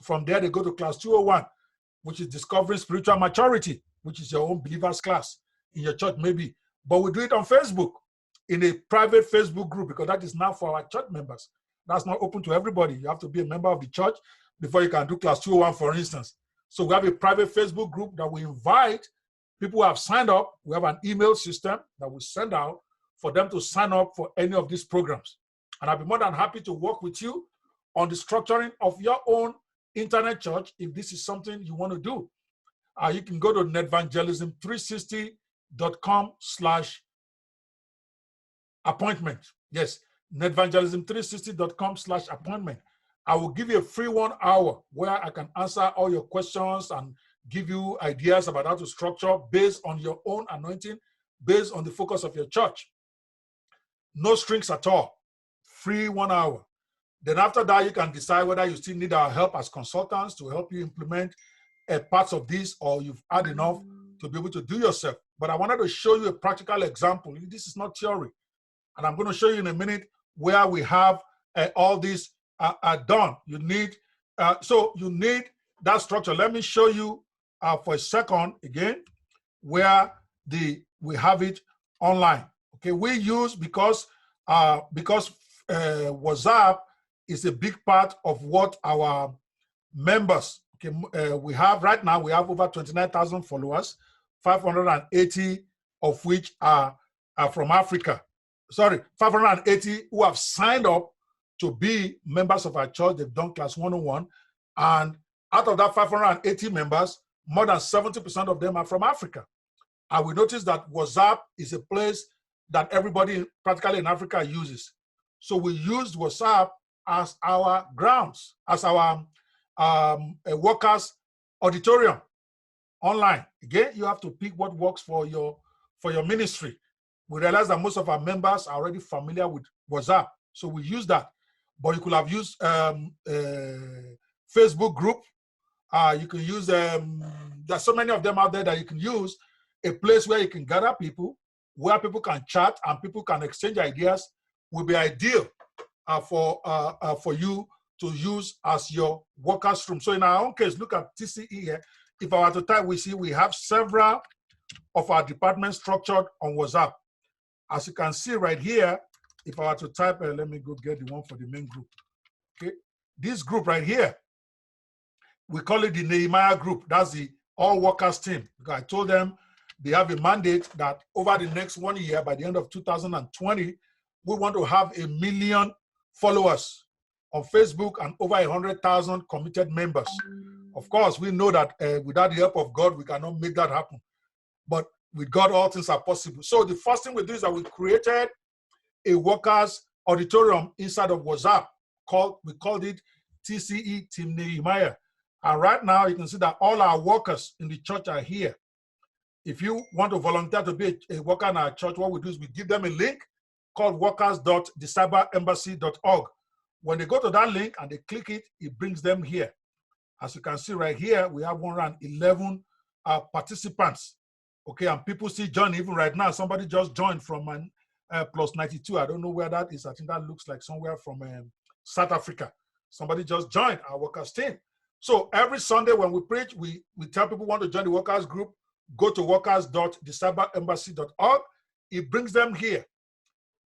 From there, they go to class 201, which is discovering spiritual maturity, which is your own believers class in your church, maybe. But we do it on Facebook, in a private Facebook group, because that is now for our church members. That's not open to everybody. You have to be a member of the church before you can do class 201, for instance. So we have a private Facebook group that we invite people who have signed up. We have an email system that we send out for them to sign up for any of these programs. And I'll be more than happy to work with you on the structuring of your own internet church if this is something you want to do. You can go to netvangelism360.com/appointment. Yes, netvangelism360.com/appointment. I will give you a free 1 hour where I can answer all your questions and give you ideas about how to structure based on your own anointing, based on the focus of your church. No strings at all. Free 1 hour. Then after that, you can decide whether you still need our help as consultants to help you implement parts of this, or you've had enough to be able to do yourself. But I wanted to show you a practical example. This is not theory. And I'm going to show you in a minute where we have all this done. You need, so you need that structure. Let me show you for a second again where we have it online. Okay, we use because WhatsApp is a big part of what our members, okay, we have right now, we have over 29,000 followers, 580 of which are from Africa. Sorry, 580 who have signed up to be members of our church. They've done class 101. And out of that 580 members, more than 70% of them are from Africa. And we noticed that WhatsApp is a place that everybody practically in Africa uses. So we used WhatsApp as our grounds, as our workers' auditorium online. Again, you have to pick what works for your ministry. We realize that most of our members are already familiar with WhatsApp, so we use that. But you could have used Facebook group. You can use there's so many of them out there that you can use. A place where you can gather people, where people can chat and people can exchange ideas, will be ideal for you to use as your workers' room. So in our own case, look at TCE here. If I were to type, we have several of our departments structured on WhatsApp. As you can see right here, if I were to type, let me go get the one for the main group. Okay, this group right here, we call it the Nehemiah group. That's the all workers team. Because I told them they have a mandate that over the next 1 year, by the end of 2020, we want to have 1 million followers on Facebook and over 100,000 committed members. Of course, we know that without the help of God, we cannot make that happen. But with God, all things are possible. So the first thing we do is that we created a workers' auditorium inside of WhatsApp. We called it TCE Team Nehemiah. And right now, you can see that all our workers in the church are here. If you want to volunteer to be a worker in our church, what we do is we give them a link called workers.thecyberembassy.org. When they go to that link and they click it, it brings them here. As you can see right here, we have 111 participants. Okay, and people still join even right now. Somebody just joined from plus 92. I don't know where that is. I think that looks like somewhere from South Africa. Somebody just joined our workers team. So every Sunday when we preach, we tell people who want to join the workers group, go to workers.thecyberembassy.org. It brings them here.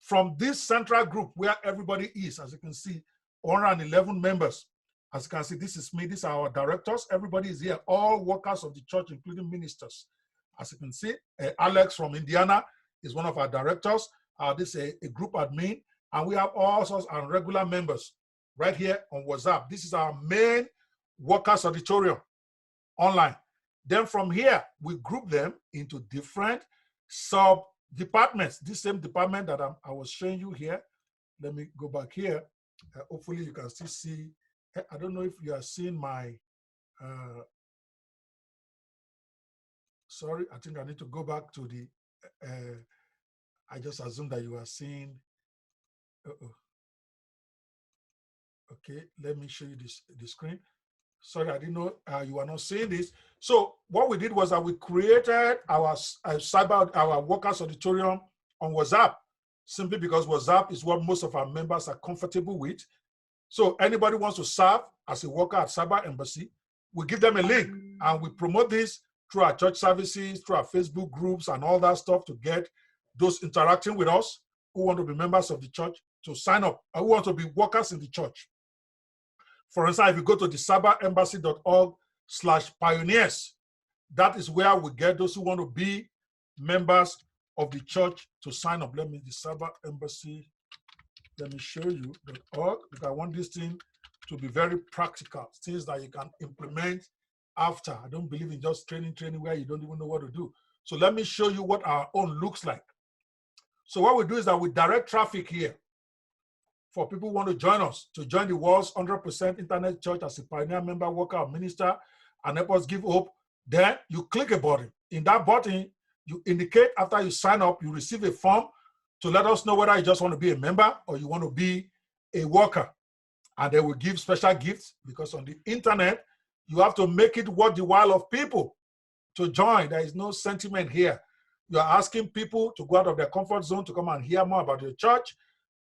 From this central group where everybody is, as you can see, 111 members. As you can see, this is me, these are our directors. Everybody is here, all workers of the church, including ministers. As you can see, Alex from Indiana is one of our directors. This is a group admin, and we have all sorts of regular members right here on WhatsApp. This is our main workers auditorium online. Then from here, we group them into different sub-departments. This same department that I was showing you here. Let me go back here. Hopefully you can still see. I don't know if you are seeing my, sorry, I think I need to go back to the, I just assumed that you are seeing, okay, let me show you the screen. Sorry, I didn't know you are not seeing this. So what we did was that we created our workers auditorium on WhatsApp, simply because WhatsApp is what most of our members are comfortable with. So anybody wants to serve, as a worker at Cyber Embassy, we give them a link and we promote this through our church services, through our Facebook groups and all that stuff to get those interacting with us who want to be members of the church to sign up, who want to be workers in the church. For instance, if you go to the cyberembassy.org/pioneers, that is where we get those who want to be members of the church to sign up. Let me, the Cyber Embassy, let me show you .org, because I want this thing to be very practical, things that you can implement after. I don't believe in just training where you don't even know what to do. So let me show you what our own looks like. So what we do is that we direct traffic here for people who want to join us, to join the world's 100% internet church as a pioneer, member, worker, or minister, and help us give hope. Then you click a button. In that button, you indicate after you sign up, you receive a form to let us know whether you just want to be a member or you want to be a worker. And they will give special gifts, because on the internet, you have to make it worth the while of people to join. There is no sentiment here. You are asking people to go out of their comfort zone to come and hear more about your church.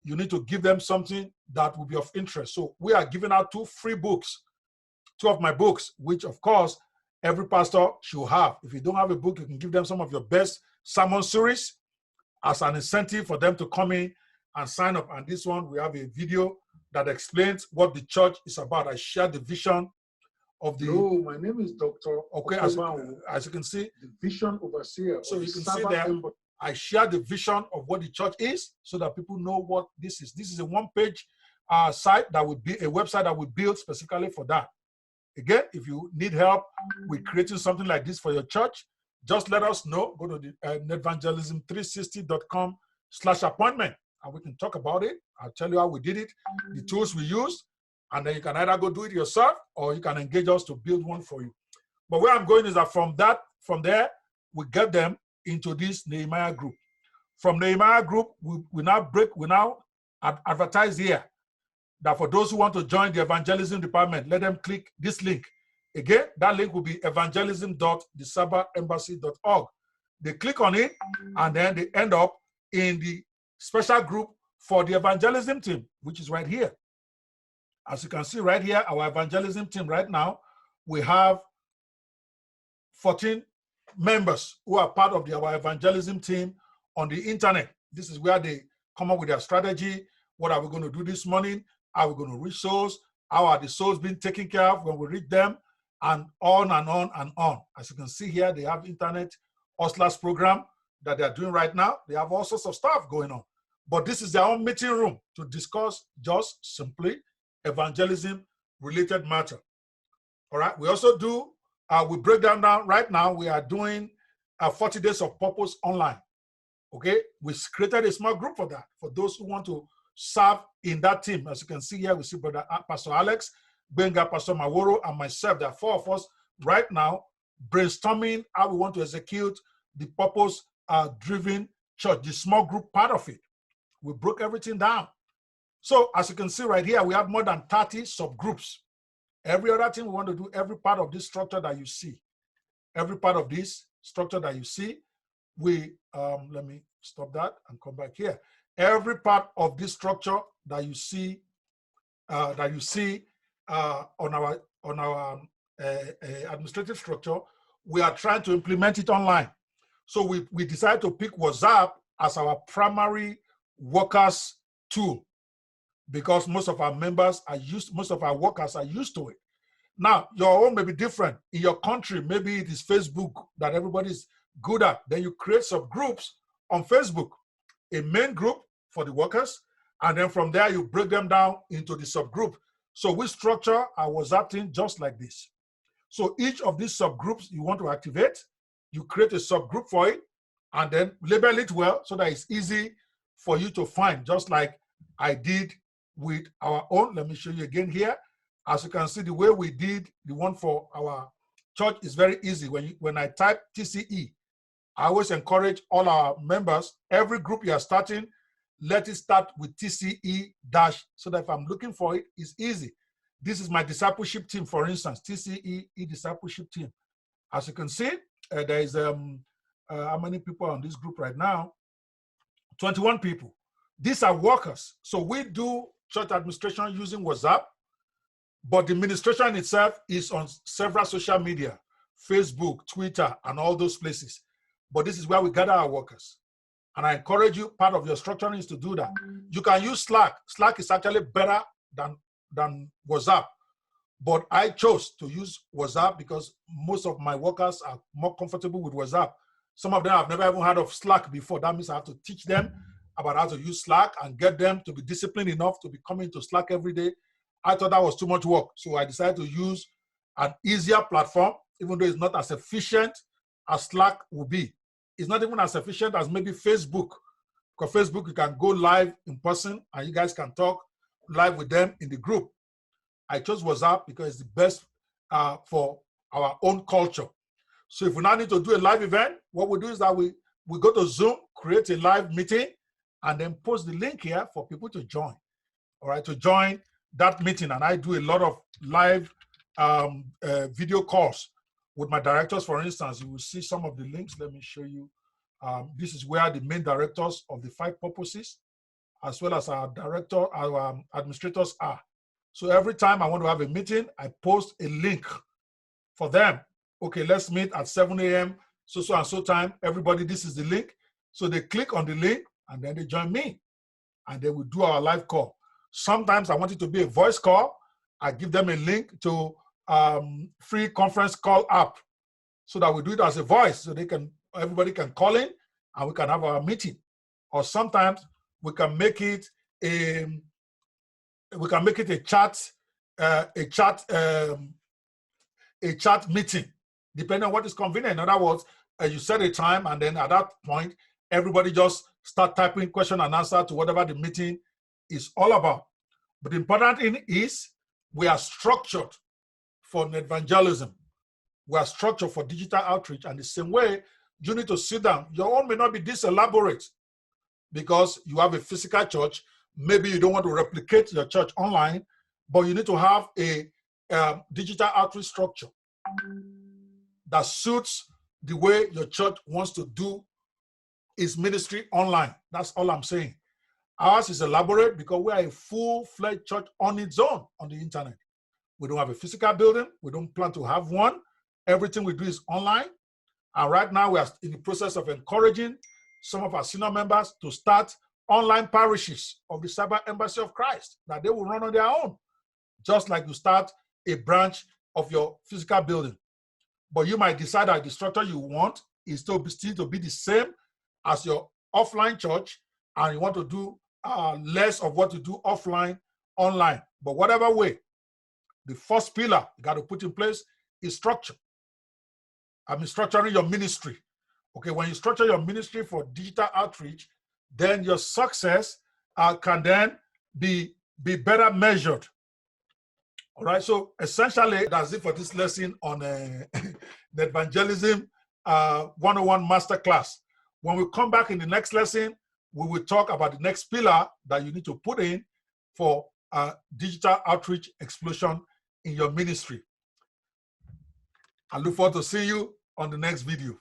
You need to give them something that will be of interest. So we are giving out 2 free books, 2 of my books, which of course, every pastor should have. If you don't have a book, you can give them some of your best sermon series as an incentive for them to come in and sign up. And this one, we have a video that explains what the church is about. I share the vision of the... Hello, my name is Dr. Okay, as you can see. The vision overseer. So you can see there, I share the vision of what the church is so that people know what this is. This is a 1-page site that would be a website that we built specifically for that. Again, if you need help with creating something like this for your church, just let us know. Go to the netvangelism360.com/appointment and we can talk about it. I'll tell you how we did it, the tools we used, and then you can either go do it yourself or you can engage us to build one for you. But where I'm going is that from there, we get them into this Nehemiah group. From Nehemiah group, we now advertise here that for those who want to join the evangelism department, let them click this link. Again, that link will be evangelism.thecyberembassy.org. They click on it, and then they end up in the special group for the evangelism team, which is right here. As you can see right here, our evangelism team right now, we have 14 members who are part of our evangelism team on the internet. This is where they come up with their strategy. What are we going to do this morning? How are we going to reach souls? How are the souls being taken care of when we reach them? And on and on and on. As you can see here, they have internet hustlers program that they're doing right now. They have all sorts of stuff going on. But this is their own meeting room to discuss just simply evangelism related matter. All right. We also do, we break down right now, we are doing 40 days of purpose online. Okay. We created a small group for that, for those who want to serve in that team. As you can see here, we see Brother Pastor Alex, Benga, Pastor Maworo, and myself. There are 4 of us right now brainstorming how we want to execute the purpose-driven church, the small group part of it. We broke everything down. So as you can see right here, we have more than 30 subgroups. Every other thing we want to do, every part of this structure that you see, every part of this structure that you see, we, let me stop that and come back here. Every part of this structure that you see, on our administrative structure, we are trying to implement it online. So we decided to pick WhatsApp as our primary workers tool because most of our members are most of our workers are used to it. Now, your own may be different. In your country, maybe it is Facebook that everybody's good at. Then you create subgroups on Facebook, a main group for the workers, and then from there you break them down into the subgroup. So we structure our WhatsApp team just like this. So each of these subgroups you want to activate, you create a subgroup for it, and then label it well so that it's easy for you to find, just like I did with our own. Let me show you again here. As you can see, the way we did the one for our church is very easy. When I type TCE, I always encourage all our members, every group you are starting, let it start with TCE dash, so that if I'm looking for it, it's easy. This is my discipleship team, for instance, TCE discipleship team. As you can see, there is how many people on this group right now? 21 people. These are workers. So we do church administration using WhatsApp. But the administration itself is on several social media, Facebook, Twitter, and all those places. But this is where we gather our workers. And I encourage you, part of your structuring is to do that. You can use Slack. Slack is actually better than WhatsApp. But I chose to use WhatsApp because most of my workers are more comfortable with WhatsApp. Some of them have never even heard of Slack before. That means I have to teach them about how to use Slack and get them to be disciplined enough to be coming to Slack every day. I thought that was too much work. So I decided to use an easier platform, even though it's not as efficient as Slack would be. It's not even as efficient as maybe Facebook. Because Facebook, you can go live in person and you guys can talk live with them in the group. I chose WhatsApp because it's the best for our own culture. So if we now need to do a live event, what we do is that we go to Zoom, create a live meeting, and then post the link here for people to join. All right, to join that meeting. And I do a lot of live video calls with my directors. For instance, you will see some of the links. Let me show you. This is where the main directors of the 5 purposes, as well as our administrators are. So every time I want to have a meeting, I post a link for them. Okay, let's meet at 7 a.m. so and so time. Everybody, this is the link. So they click on the link and then they join me. And then we do our live call. Sometimes I want it to be a voice call. I give them a link to free conference call app so that we do it as a voice so everybody can call in and we can have our meeting. Or sometimes we can make it a chat meeting, depending on what is convenient. In other words, you set a time, and then at that point, everybody just start typing question and answer to whatever the meeting is all about. But the important thing is we are structured for Netvangelism. We are structured for digital outreach, and the same way you need to sit down. Your own may not be this elaborate because you have a physical church. Maybe you don't want to replicate your church online, but you need to have a digital outreach structure that suits the way your church wants to do its ministry online. That's all I'm saying. Ours is elaborate because we are a full-fledged church on its own on the internet. We don't have a physical building. We don't plan to have one. Everything we do is online. And right now we are in the process of encouraging some of our senior members to start online parishes of the Cyber Embassy of Christ that they will run on their own, just like you start a branch of your physical building. But you might decide that the structure you want is still to be the same as your offline church, and you want to do less of what you do offline, online. But whatever way, the first pillar you got to put in place is structure. I mean, structuring your ministry. Okay, when you structure your ministry for digital outreach, then your success can then be better measured. All right, so essentially, that's it for this lesson on the Evangelism 101 Masterclass. When we come back in the next lesson, we will talk about the next pillar that you need to put in for digital outreach explosion in your ministry. I look forward to seeing you on the next video.